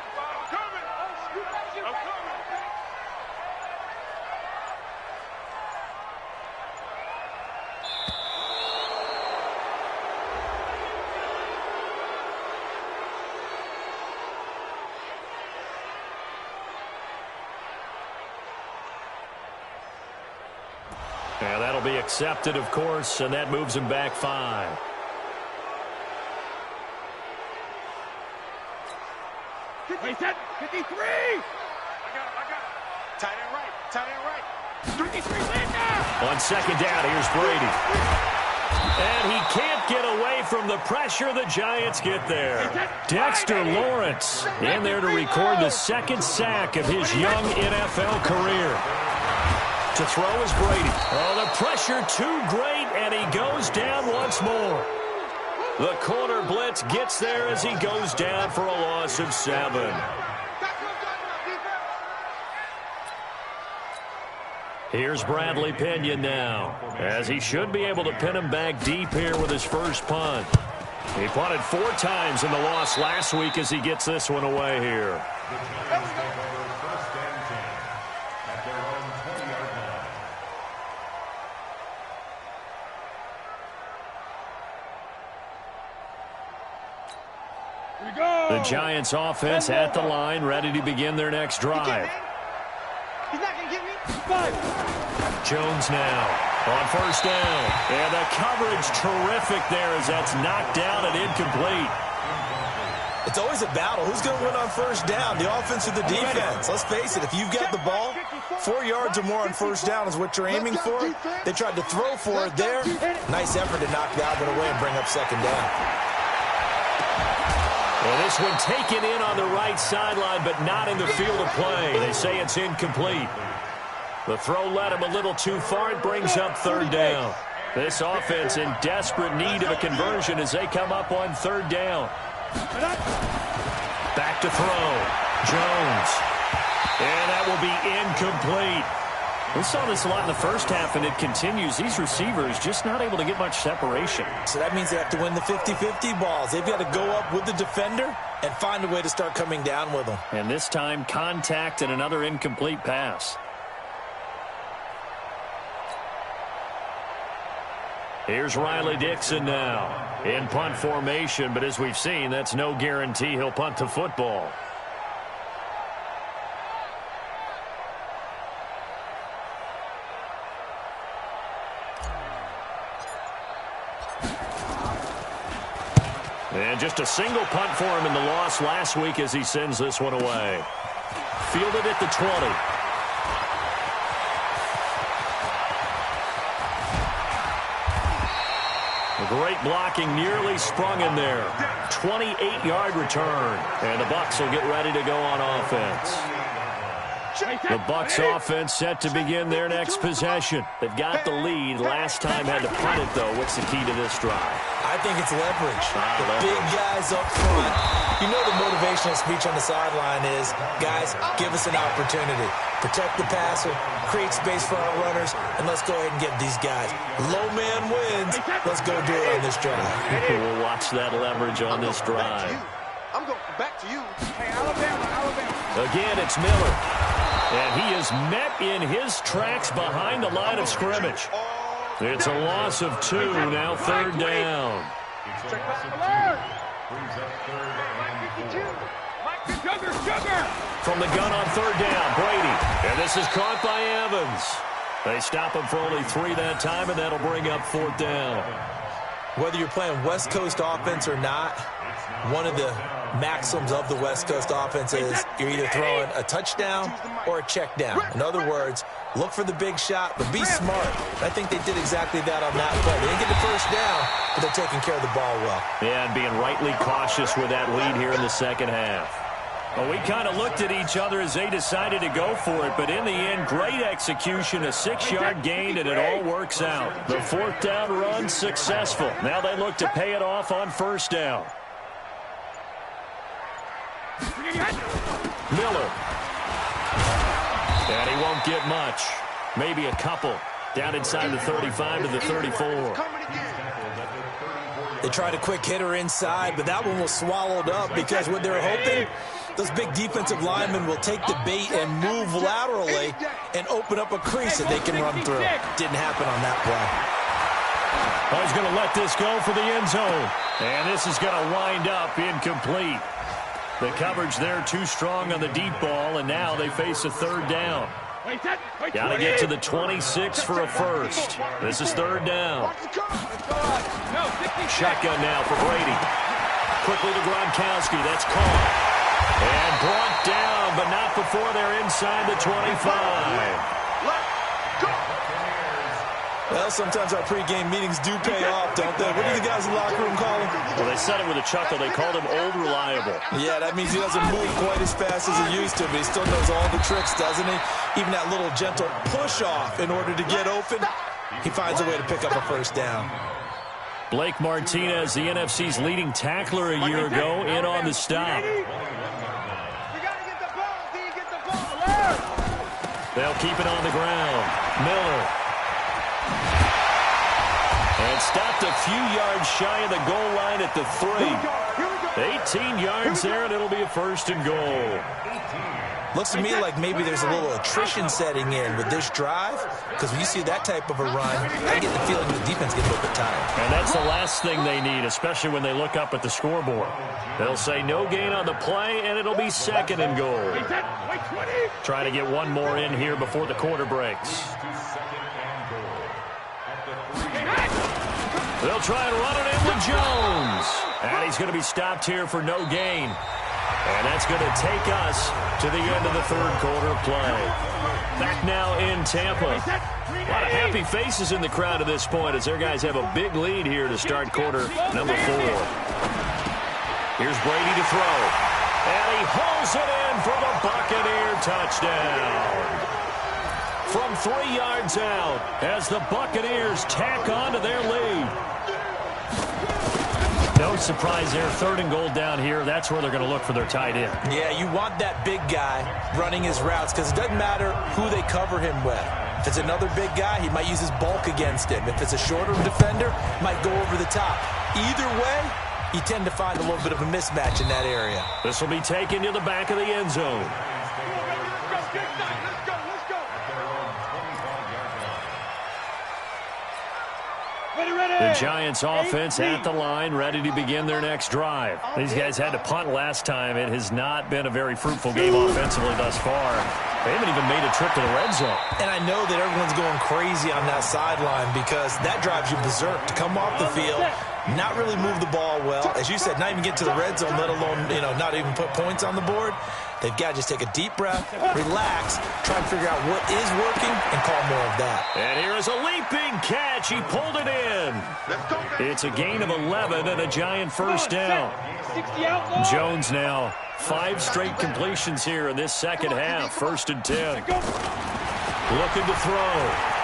And that'll be accepted, of course, and that moves him back 5. Wait, 53. I got it. Tight end right. 53 now. On second down, here's Brady. And he can't get away from the pressure. The Giants get there. Dexter Lawrence in there to record the 2nd sack of his young NFL career. To throw is Brady. Oh, the pressure too great, and he goes down once more. The corner blitz gets there as he goes down for a loss of 7. Here's Bradley Pinion now, as he should be able to pin him back deep here with his first punt. He punted 4 times in the loss last week as he gets this one away here. The Giants offense at the line, ready to begin their next drive. He's not going to get me. Jones now on first down. And the coverage terrific there as that's knocked down and incomplete. It's always a battle. Who's going to win on first down, the offense or the defense? Let's face it, if you've got the ball, 4 yards or more on first down is what you're aiming for. They tried to throw for it there. Nice effort to knock that one away and bring up second down. Well, this one taken in on the right sideline, but not in the field of play. They say it's incomplete. The throw led him a little too far. It brings up third down. This offense in desperate need of a conversion as they come up on third down. Back to throw. Jones. And that will be incomplete. We saw this a lot in the first half, and it continues. These receivers just not able to get much separation. So that means they have to win the 50-50 balls. They've got to go up with the defender and find a way to start coming down with them. And this time, contact and another incomplete pass. Here's Riley Dixon now in punt formation, but as we've seen, that's no guarantee he'll punt the football. And just a single punt for him in the loss last week as he sends this one away. Fielded at the 20. Great blocking, nearly sprung in there. 28-yard return. And the Bucs will get ready to go on offense. The Bucs offense set to begin their next possession. They've got the lead. Last time had to punt it, though. What's the key to this drive? I think it's leverage. The big guys up front. You know the motivational speech on the sideline is, guys, give us an opportunity. Protect the passer, create space for our runners, and let's go ahead and get these guys. Low man wins. Let's go do it on this drive. We'll watch that leverage on this drive. I'm going back to you. Hey, Alabama. Again, it's Miller. And he is met in his tracks behind the line of scrimmage. It's a loss of 2, now third down. From the gun on third down, Brady. And this is caught by Evans. They stop him for only 3 that time, and that'll bring up fourth down. Whether you're playing West Coast offense or not, one of the maxims of the West Coast offense is you're either throwing a touchdown or a check down. In other words, look for the big shot, but be smart. I think they did exactly that on that play. They didn't get the first down, but they're taking care of the ball well. Yeah, and being rightly cautious with that lead here in the second half. Well, we kind of looked at each other as they decided to go for it, but in the end, great execution, a 6-yard gain, and it all works out. The fourth down run successful. Now they look to pay it off on first down. Miller. And he won't get much. Maybe a couple. Down inside the 35 to the 34. They tried a quick hitter inside, but that one was swallowed up because what they're hoping, those big defensive linemen will take the bait and move laterally and open up a crease that they can run through. Didn't happen on that play. Oh, he's going to let this go for the end zone. And this is going to wind up incomplete. The coverage there too strong on the deep ball, and now they face a third down. Got to get to the 26 for a first. This is third down. Shotgun now for Brady. Quickly to Gronkowski. That's caught. And brought down, but not before they're inside the 25. Well, sometimes our pregame meetings do pay off, don't they? What do the guys in the locker room call him? Well, they said it with a chuckle. They called him Old Reliable. Yeah, that means he doesn't move quite as fast as he used to, but he still knows all the tricks, doesn't he? Even that little gentle push-off in order to get open, he finds a way to pick up a first down. Blake Martinez, the NFC's leading tackler a year ago, in on the stop. They'll keep it on the ground. Miller. And stopped a few yards shy of the goal line at the 3. 18 yards there, and it'll be a first and goal. Looks to me like maybe there's a little attrition setting in with this drive, because when you see that type of a run, I get the feeling the defense gets a little bit tired. And that's the last thing they need, especially when they look up at the scoreboard. They'll say no gain on the play, and it'll be second and goal. Try to get one more in here before the quarter breaks. They'll try and run it in with Jones. And he's going to be stopped here for no gain. And that's going to take us to the end of the third quarter play. Back now in Tampa. A lot of happy faces in the crowd at this point as their guys have a big lead here to start quarter number 4. Here's Brady to throw. And he hauls it in for the Buccaneer touchdown. from 3 yards out as the Buccaneers tack on to their lead. No surprise there. 3rd and goal down here. That's where they're going to look for their tight end. Yeah, you want that big guy running his routes because it doesn't matter who they cover him with. If it's another big guy, he might use his bulk against him. If it's a shorter defender, he might go over the top. Either way, you tend to find a little bit of a mismatch in that area. This will be taken to the back of the end zone. The Giants offense at the line, ready to begin their next drive. These guys had to punt last time. It has not been a very fruitful game offensively thus far. They haven't even made a trip to the red zone. And I know that everyone's going crazy on that sideline because that drives you berserk to come off the field, not really move the ball well. As you said, not even get to the red zone, let alone, not even put points on the board. They've got to just take a deep breath, relax, try and figure out what is working, and call more of that. And here is a leaping catch. He pulled it in. It's a gain of 11 and a Giant first down. Jones now 5 straight completions here in this second half. 1st and 10. Looking to throw.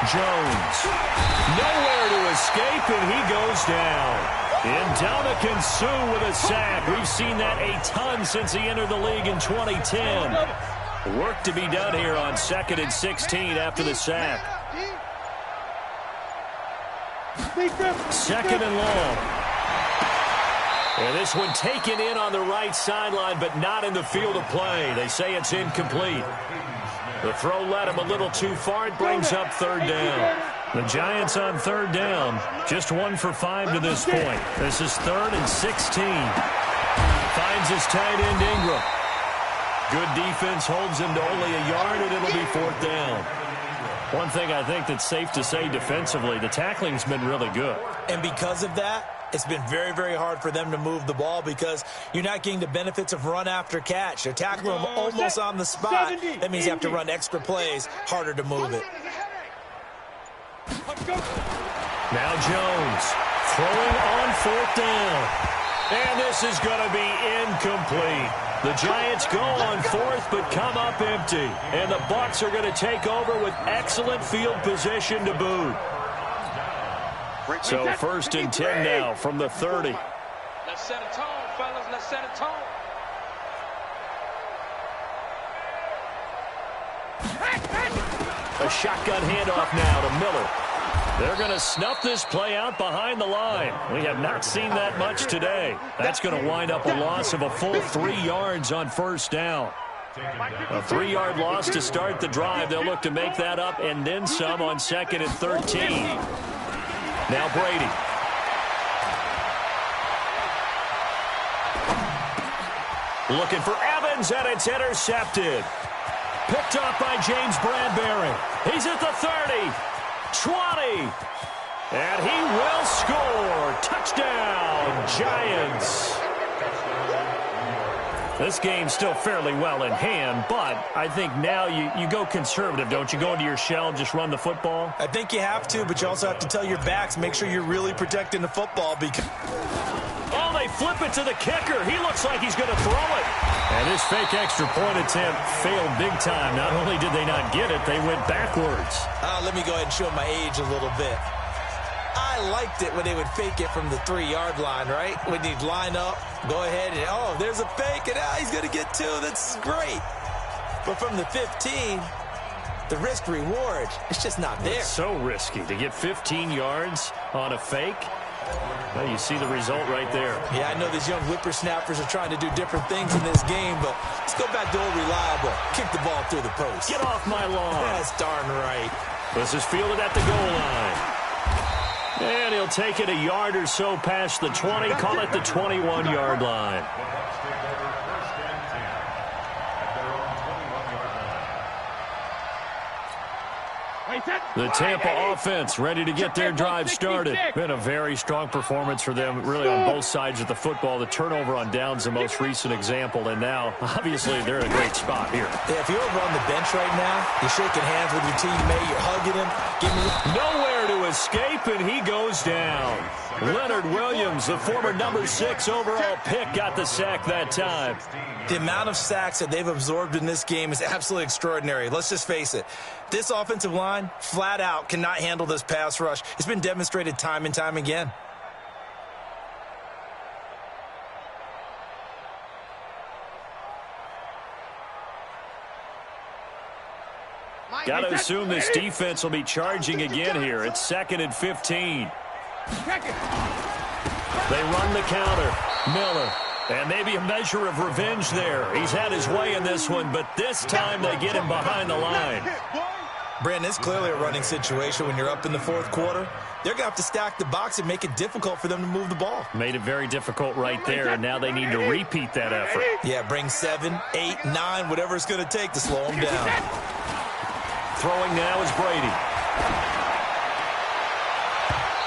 Jones. Nowhere to escape, and he goes down. Ndamukong Suh with a sack. We've seen that a ton since he entered the league in 2010. Work to be done here on 2nd and 16 after the sack. 2nd and long. And this one taken in on the right sideline, but not in the field of play. They say it's incomplete. The throw led him a little too far. It brings up 3rd down. The Giants on 3rd down. Just 1 for 5 to this point. This is 3rd and 16. Finds his tight end Ingram. Good defense holds him to only a yard, and it'll be 4th down. One thing I think that's safe to say defensively, the tackling's been really good. And because of that, it's been very, very hard for them to move the ball because you're not getting the benefits of run after catch. They're tackling them almost on the spot. That means you have to run extra plays, harder to move it. Now Jones throwing on 4th down. And this is going to be incomplete. The Giants go on 4th but come up empty. And the Bucs are going to take over with excellent field position to boot. So 1st and 10 now from the 30. Let's set a tone, fellas. Let's set a tone. A shotgun handoff now to Miller. They're going to snuff this play out behind the line. We have not seen that much today. That's going to wind up a loss of a full 3 yards on 1st down. A 3-yard loss to start the drive. They'll look to make that up and then some on 2nd and 13. Now Brady. Looking for Evans, and it's intercepted. Picked off by James Bradbury. He's at the 30, 20, and he will score. Touchdown, Giants. This game's still fairly well in hand, but I think now you go conservative, don't you? Go into your shell and just run the football? I think you have to, but you also have to tell your backs, make sure you're really protecting the football because... Oh, they flip it to the kicker. He looks like he's going to throw it. And this fake extra point attempt failed big time. Not only did they not get it, they went backwards. Let me go ahead and show my age a little bit. I liked it when they would fake it from the 3-yard line, right? When you'd line up, go ahead and, oh, there's a fake, and he's going to get 2. That's great. But from the 15, the risk-reward, it's just not there. It's so risky to get 15 yards on a fake. Well, you see the result right there. Yeah, I know these young whippersnappers are trying to do different things in this game, but let's go back to old reliable. Kick the ball through the post. Get off my lawn. That's darn right. This is fielded at the goal line. And he'll take it a yard or so past the 20, call it the 21-yard line. The Tampa offense ready to get their drive started. Been a very strong performance for them, really on both sides of the football. The turnover on downs, the most recent example, and now, obviously, they're in a great spot here. Yeah, if you're over on the bench right now, you're shaking hands with your teammate, you're hugging him. Nowhere there to escape, and he goes down. Leonard Williams, the former number 6 overall pick, got the sack that time. The amount of sacks that they've absorbed in this game is absolutely extraordinary. Let's just face it. This offensive line, flat out, cannot handle this pass rush. It's been demonstrated time and time again. Got to assume this defense will be charging again here. It's 2nd and 15. They run the counter. Miller. And maybe a measure of revenge there. He's had his way in this one, but this time they get him behind the line. Brandon, it's clearly a running situation when you're up in the 4th quarter. They're going to have to stack the box and make it difficult for them to move the ball. Made it very difficult right there, and now they need to repeat that effort. Yeah, bring 7, 8, 9, whatever it's going to take to slow them down. Throwing now is Brady.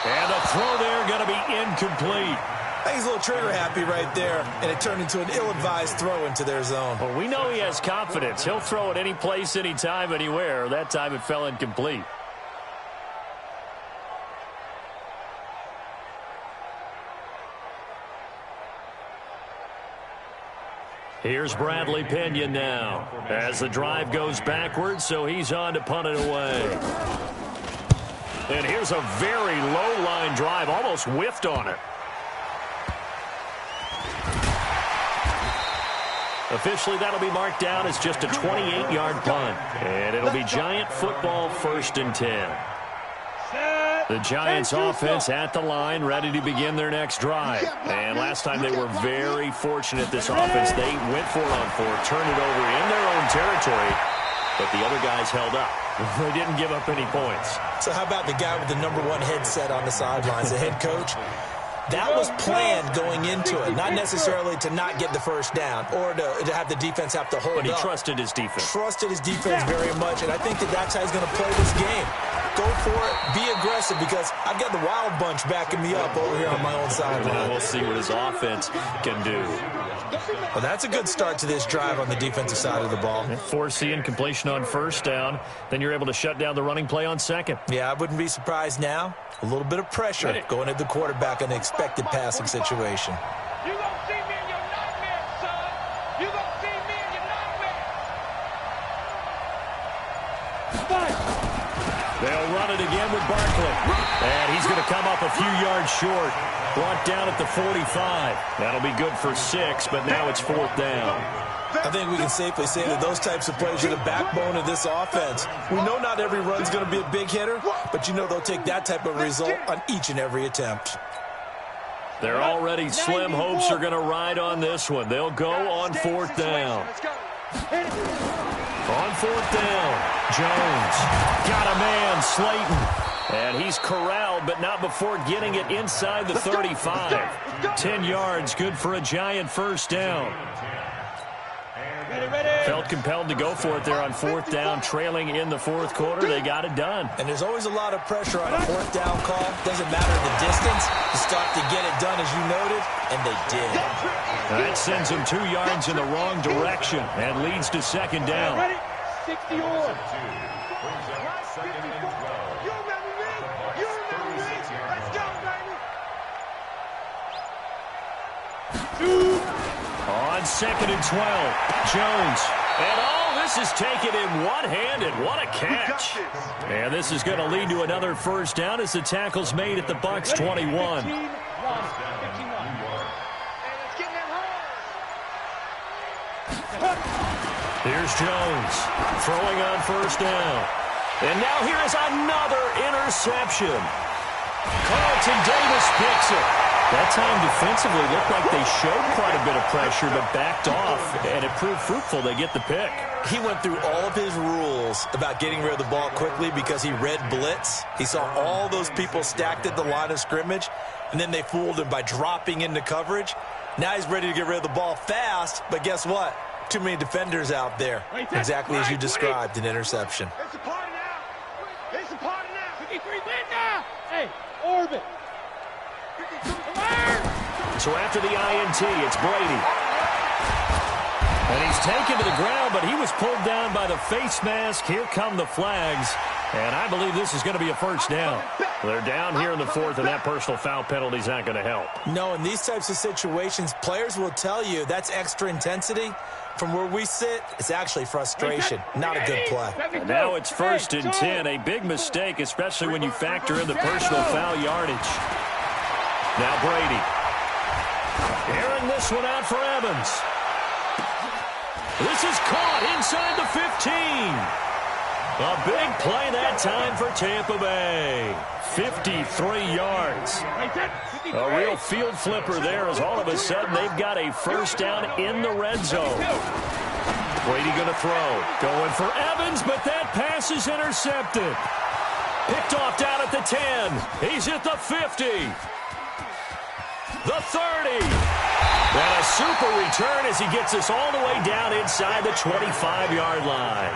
And the throw there going to be incomplete. He's a little trigger happy right there, and it turned into an ill-advised throw into their zone. Well, we know he has confidence. He'll throw it any place, anytime, anywhere. That time it fell incomplete. Here's Bradley Pinion now as the drive goes backwards, so he's on to punt it away. And here's a very low-line drive, almost whiffed on it. Officially, that'll be marked down as just a 28-yard punt. And it'll be Giant football 1st and 10. The Giants offense at the line, ready to begin their next drive. And last time they were very fortunate, this offense. They went for it on 4, turned it over in their own territory, but the other guys held up. They didn't give up any points. So how about the guy with the number 1 headset on the sidelines, the head coach? That was planned going into it, not necessarily to not get the first down or to have the defense have to hold up. But he trusted his defense. Trusted his defense very much, and I think that's how he's going to play this game. Go for it, be aggressive, because I've got the wild bunch backing me up over here on my own sideline. We'll see what his offense can do. Well, that's a good start to this drive on the defensive side of the ball. Forcing incompletion on 1st down. Then you're able to shut down the running play on 2nd. Yeah, I wouldn't be surprised now. A little bit of pressure going at the quarterback in an expected passing situation. You gonna see me in your nightmare, son. You gonna see me in your nightmare. They'll run it again with Barkley. And he's going to come up a few yards short. Brought down at the 45. That'll be good for 6, but now it's 4th down. I think we can safely say that those types of plays are the backbone of this offense. We know not every run's going to be a big hitter, but you know they'll take that type of result on each and every attempt. Their already slim hopes are going to ride on this one. They'll go on 4th down. On 4th down, Jones got a man, Slayton. And he's corralled, but not before getting it inside the 35. 10 yards, good for a Giant 1st down. Felt compelled to go for it there on 4th down, trailing in the 4th quarter. They got it done. And there's always a lot of pressure on a 4th down call. Doesn't matter the distance. You stop to get it done, as you noted, and they did. That sends them 2 yards in the wrong direction and leads to 2nd down. 60 on. On 2nd and 12, Jones. And this is taken in one-handed. What a catch. And this is going to lead to another 1st down as the tackle's made at the Bucs 21. Here's Jones throwing on 1st down. And now here is another interception. Carlton Davis picks it. That time defensively looked like they showed quite a bit of pressure but backed off, and it proved fruitful. They get the pick. He went through all of his rules about getting rid of the ball quickly because he read blitz. He saw all those people stacked at the line of scrimmage, and then they fooled him by dropping into coverage. Now he's ready to get rid of the ball fast, but guess what? Too many defenders out there. Exactly as you described, an interception. It's a party now. It's a party now. 53 win now. Hey, orbit. So after the INT, it's Brady. And he's taken to the ground, but he was pulled down by the face mask. Here come the flags. And I believe this is going to be a 1st down. They're down here in the fourth, and that personal foul penalty is not going to help. No, in these types of situations, players will tell you that's extra intensity. From where we sit, it's actually frustration, not a good play. And now it's 1st and 10, a big mistake, especially when you factor in the personal foul yardage. Now Brady. Airing this one out for Evans. This is caught inside the 15. A big play that time for Tampa Bay. 53 yards. A real field flipper there as all of a sudden they've got a first down in the red zone. Brady going to throw. Going for Evans, but that pass is intercepted. Picked off down at the 10. He's at the 50. The 30. And a super return as he gets us all the way down inside the 25-yard line.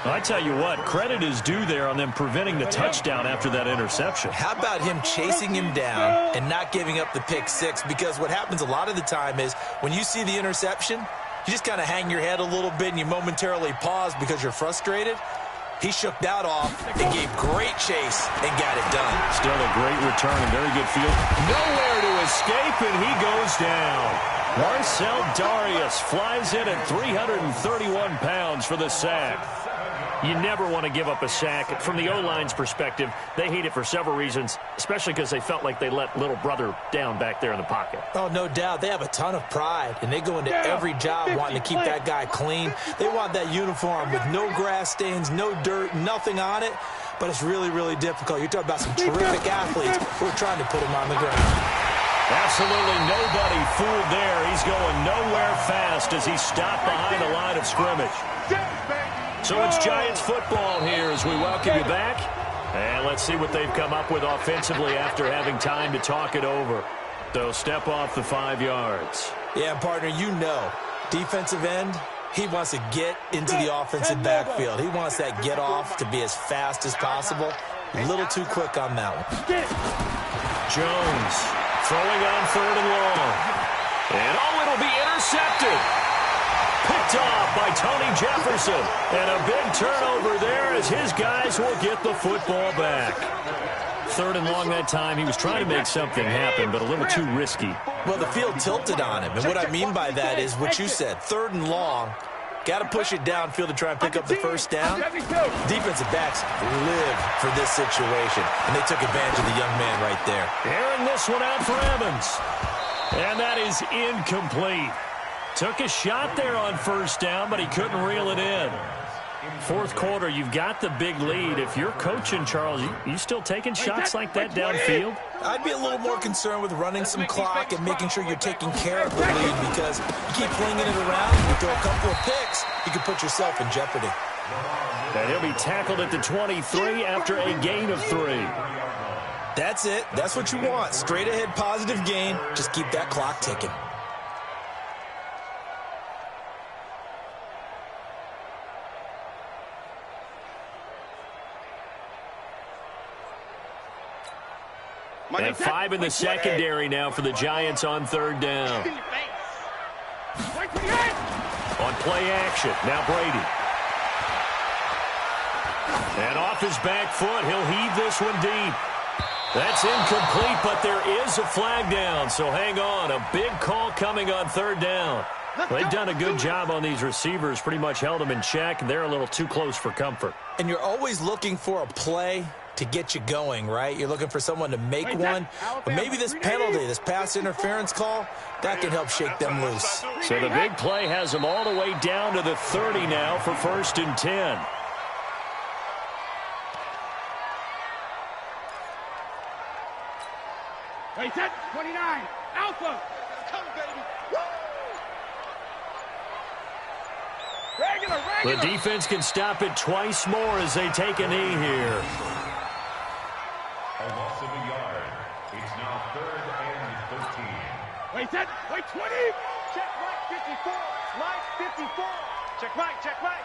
I tell you what, credit is due there on them preventing the touchdown after that interception. How about him chasing him down and not giving up the pick six? Because what happens a lot of the time is when you see the interception, you just kind of hang your head a little bit and you momentarily pause because you're frustrated. He shook that off and gave great chase and got it done. Still a great return and very good field. Nowhere to escape, and he goes down. Marcel Darius flies in at 331 pounds for the sack. You never want to give up a sack. From the O-line's perspective, they hate it for several reasons, especially because they felt like they let little brother down back there in the pocket. Oh, no doubt. They have a ton of pride, and they go into every job wanting to keep that guy clean. They want that uniform with no grass stains, no dirt, nothing on it, but it's really, really difficult. You're talking about some terrific athletes who are trying to put him on the ground. Absolutely nobody fooled there. He's going nowhere fast as he's stopped behind the line of scrimmage. So it's Giants football here as we welcome you back. And let's see what they've come up with offensively after having time to talk it over. They'll step off the 5 yards. Yeah, partner, you know, defensive end, he wants to get into the offensive backfield. He wants that get off to be as fast as possible. A little too quick on that one. Jones throwing on 3rd and long. And it'll be intercepted. Picked off by Tony Jefferson. And a big turnover there as his guys will get the football back. 3rd and long that time. He was trying to make something happen, but a little too risky. Well, the field tilted on him. And what I mean by that is what you said. 3rd and long. Got to push it downfield to try and pick up the first down. Defensive backs live for this situation. And they took advantage of the young man right there. Airing this one out for Evans. And that is incomplete. Took a shot there on first down, but he couldn't reel it in. 4th quarter, you've got the big lead. If you're coaching, Charles, you still taking shots like that downfield? I'd be a little more concerned with running some clock and making sure you're taking care of the lead because you keep flinging it around, you throw a couple of picks, you can put yourself in jeopardy. And he'll be tackled at the 23 after a gain of 3. That's it. That's what you want. Straight ahead positive gain. Just keep that clock ticking. And 5 in the secondary now for the Giants on 3rd down. On play action, now Brady. And off his back foot, he'll heave this one deep. That's incomplete, but there is a flag down, so hang on. A big call coming on 3rd down. They've done a good job on these receivers, pretty much held them in check, and they're a little too close for comfort. And you're always looking for a play to get you going, right? You're looking for someone to make one. But maybe this penalty, this pass interference call, that can help shake them loose. So the big play has them all the way down to the 30 now for 1st and 10. Hey, set 29. Alpha. Come, baby. Woo! Regular. The defense can stop it twice more as they take a knee here. A loss of a yard. It's now 3rd and 13. Wait, set. Wait, 20. Check right, 54. Line 54. Check right, check right.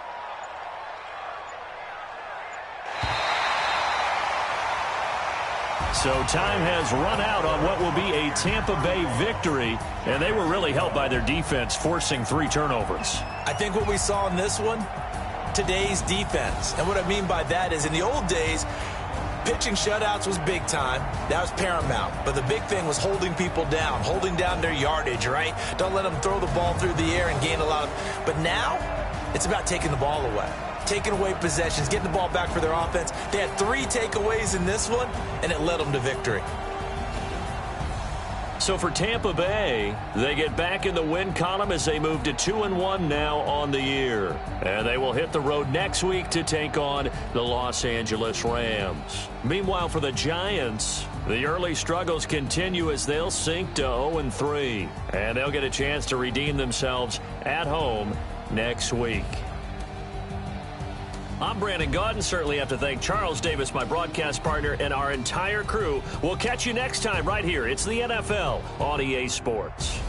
So time has run out on what will be a Tampa Bay victory, and they were really helped by their defense, forcing 3 turnovers. I think what we saw in this one, today's defense. And what I mean by that is in the old days, Pitching shutouts was big time. That was paramount. But the big thing was holding people down, holding down their yardage, right? Don't let them throw the ball through the air and gain a lot of... But now, it's about taking the ball away. Taking away possessions, getting the ball back for their offense. They had 3 takeaways in this one, and it led them to victory. So for Tampa Bay, they get back in the win column as they move to 2-1 now on the year. And they will hit the road next week to take on the Los Angeles Rams. Meanwhile, for the Giants, the early struggles continue as they'll sink to 0-3. And they'll get a chance to redeem themselves at home next week. I'm Brandon Gaudin. Certainly have to thank Charles Davis, my broadcast partner, and our entire crew. We'll catch you next time right here. It's the NFL on EA Sports.